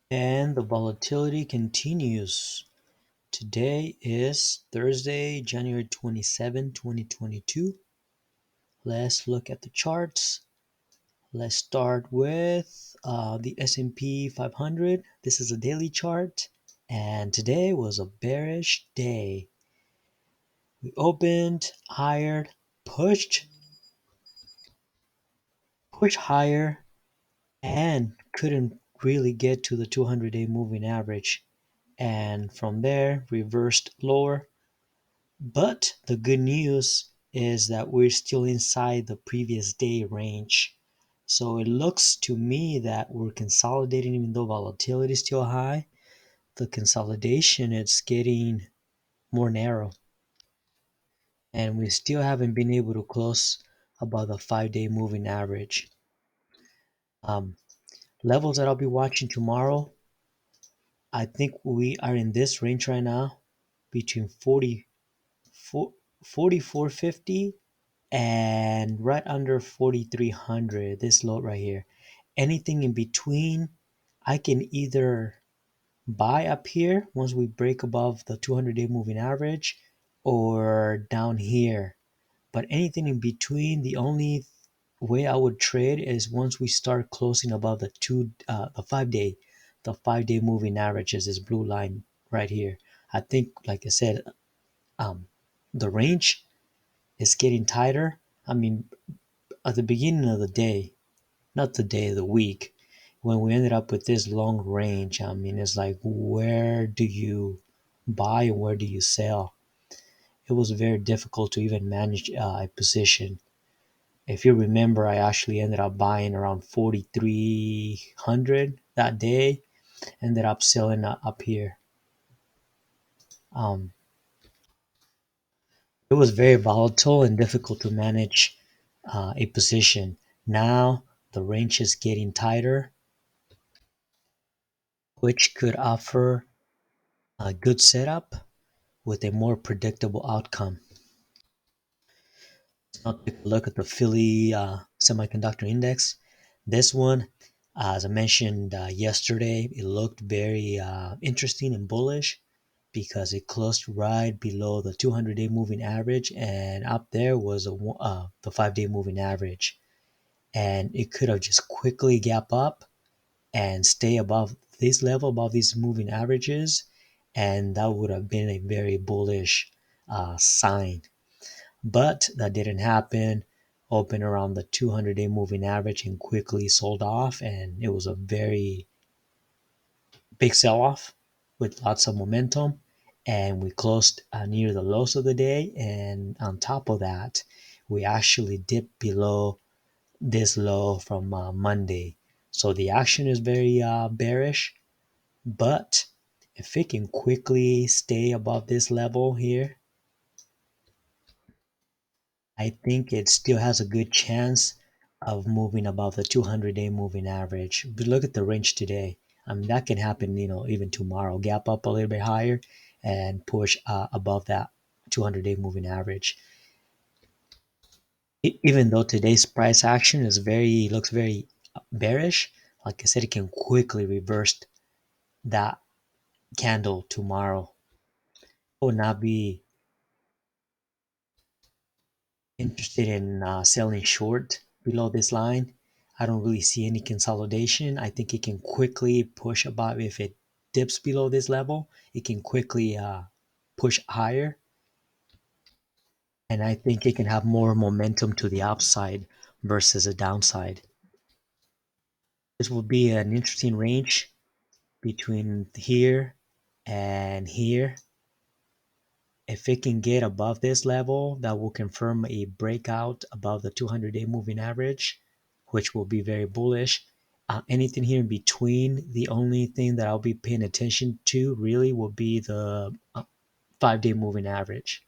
And the volatility continues. Today is Thursday, January 27, 2022. Let's look at the charts. Let's start with the S&P 500. This is a daily chart, and today was a bearish day. We opened higher, pushed, pushed higher, and couldn't really get to the 200-day moving average. And from there, reversed lower. But the good news is that we're still inside the previous day range. So it looks to me that we're consolidating even though volatility is still high. The consolidation is getting more narrow. And we still haven't been able to close above the 5-day moving average. Um, Levels that I'll be watching tomorrow, I think we are in this range right now between 4450 and right under 4300, this low right here. Anything in between, I can either buy up here once we break above the 200-day moving average or down here. But anything in between, the only way I would trade is once we start closing above the 5-day moving averages, this blue line right here. I think, like I said, um, the range is getting tighter. I mean, at the beginning of the day, not the day, the week, when we ended up with this long range, I mean, it's like, where do you buy and where do you sell? It was very difficult to even manage a position. If you remember, I actually ended up buying around 4,300 that day, ended up selling up here. Um, it was very volatile and difficult to manage a position. Now the range is getting tighter, which could offer a good setup with a more predictable outcome. Now take a look at the Philly Semiconductor Index. This one, as I mentioned yesterday, it looked very interesting and bullish because it closed right below the 200-day moving average, and up there was the 5-day moving average. And it could have just quickly gap up and stay above this level, above these moving averages, and that would have been a very bullish sign. But that didn't happen. Opened around the 200-day moving average and quickly sold off, and it was a very big sell-off with lots of momentum. And we closed near the lows of the day, and on top of that, we actually dipped below this low from Monday. So the action is very bearish, but if it can quickly stay above this level here, I think it still has a good chance of moving above the 200-day moving average. But look at the range today. I mean, that can happen, even tomorrow. Gap up a little bit higher and push above that 200-day moving average. Even though today's price action looks very bearish, like I said, it can quickly reverse that candle tomorrow. I would not be interested in selling short below this line. I don't really see any consolidation. I think it can quickly push above. If it dips below this level, it can quickly push higher. And I think it can have more momentum to the upside versus a downside. This will be an interesting range between here and here. If it can get above this level, that will confirm a breakout above the 200-day moving average, which will be very bullish. Anything here in between, the only thing that I'll be paying attention to really will be the 5-day moving average.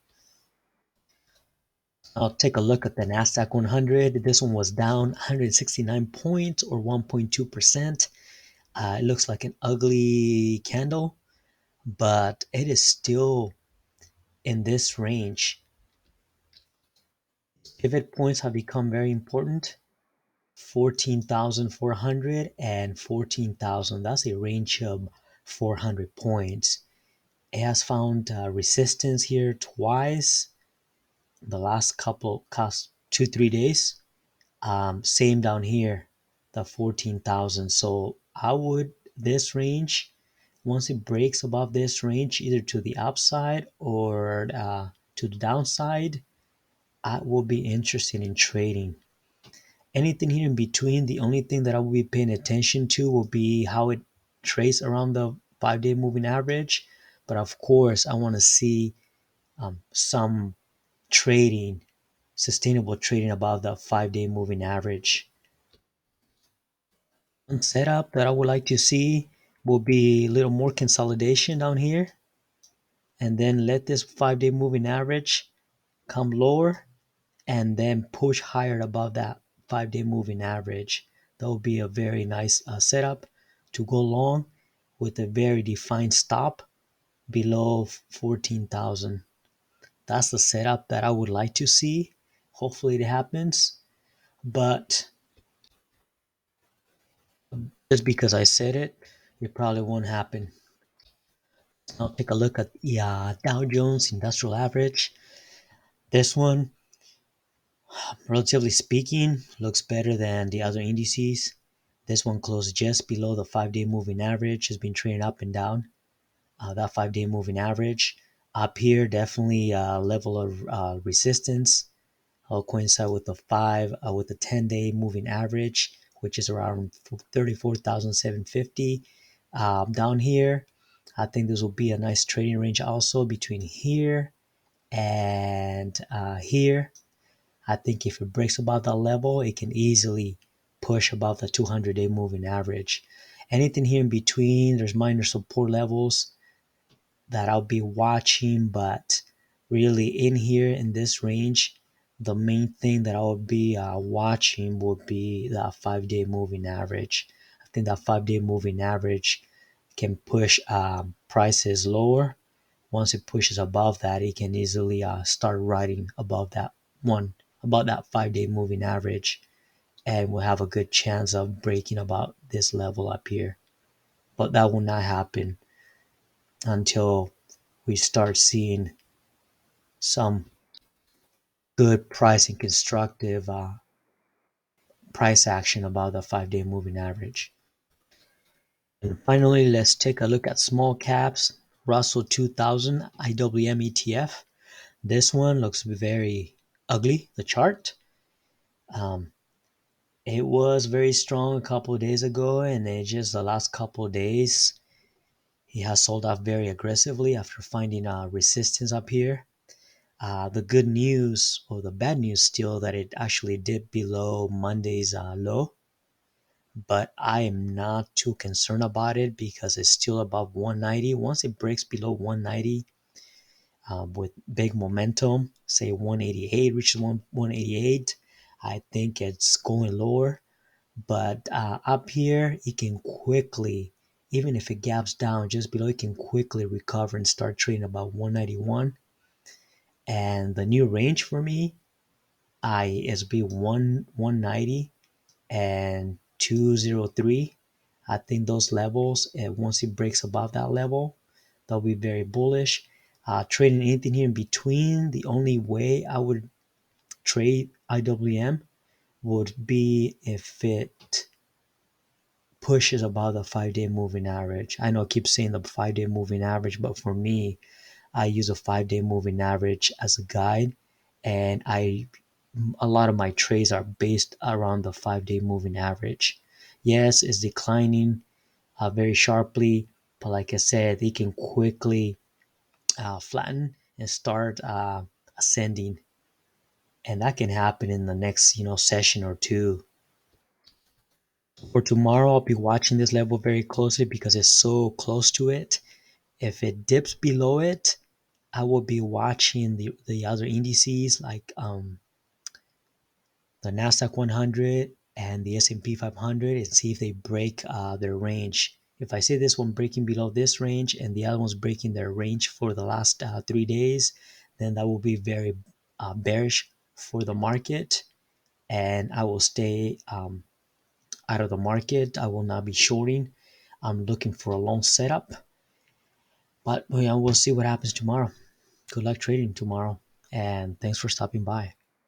I'll take a look at the NASDAQ 100. This one was down 169 points or 1.2%. It looks like an ugly candle, but it is still in this range. Pivot points have become very important 14,400 and 14,000. That's a range of 400 points. It has found resistance here twice the last couple, 2 3 days. Same down here, the 14,000. So I would, this range, once it breaks above this range, either to the upside or to the downside, I will be interested in trading. Anything here in between, the only thing that I will be paying attention to will be how it trades around the 5 day moving average. But of course, I want to see some trading, sustainable trading above the 5 day moving average. One setup that I would like to see will be a little more consolidation down here, and then let this 5 day moving average come lower and then push higher above that 5 day moving average. That would be a very nice setup to go long with a very defined stop below 14,000. That's the setup that I would like to see. Hopefully it happens, but just because I said it, it probably won't happen. Now take a look at the Dow Jones Industrial Average. This one, relatively speaking, looks better than the other indices. This one closed just below the 5 day moving average, has been trading up and down. That 5 day moving average up here, definitely a level of resistance. I'll coincide with the 10 day moving average, which is around 34,750. Down here, I think this will be a nice trading range also between here and here. I think if it breaks above that level, it can easily push above the 200 day moving average. Anything here in between, there's minor support levels that I'll be watching, but really in here in this range, the main thing that I'll be watching would be that 5 day moving average. I think that 5 day moving average can push prices lower. Once it pushes above that, it can easily start riding above that one, about that 5 day moving average, and we'll have a good chance of breaking about this level up here. But that will not happen until we start seeing some good price and constructive price action about the 5 day moving average. And finally, let's take a look at small caps. Russell 2000 IWM ETF. This one looks very ugly, the chart. Um, it was very strong a couple of days ago, and it just the last couple of days, he has sold off very aggressively after finding resistance up here. The good news, or the bad news still, that it actually dipped below Monday's low, but I am not too concerned about it because it's still above 190. Once it breaks below 190 with big momentum, say 188, reaches 188, I think it's going lower. But up here, it can quickly, even if it gaps down just below, it can quickly recover and start trading about 191. And the new range for me is be 190 and 203. I think those levels, once it breaks above that level, that'll be very bullish. Trading anything here in between, the only way I would trade IWM would be if it pushes above the 5 day moving average. I know I keep saying the 5 day moving average, but for me, I use a 5 day moving average as a guide, and a lot of my trades are based around the 5 day moving average. Yes, it's declining very sharply, but like I said, it can quickly flatten and start ascending, and that can happen in the next session or two. For tomorrow, I'll be watching this level very closely because it's so close to it. If it dips below it, I will be watching the other indices like the NASDAQ 100 and the S&P 500 and see if they break their range. If I see this one breaking below this range and the other one's breaking their range for the last 3 days, then that will be very bearish for the market, and I will stay out of the market. I will not be shorting. I'm looking for a long setup. But we'll see what happens tomorrow. Good luck trading tomorrow. And thanks for stopping by.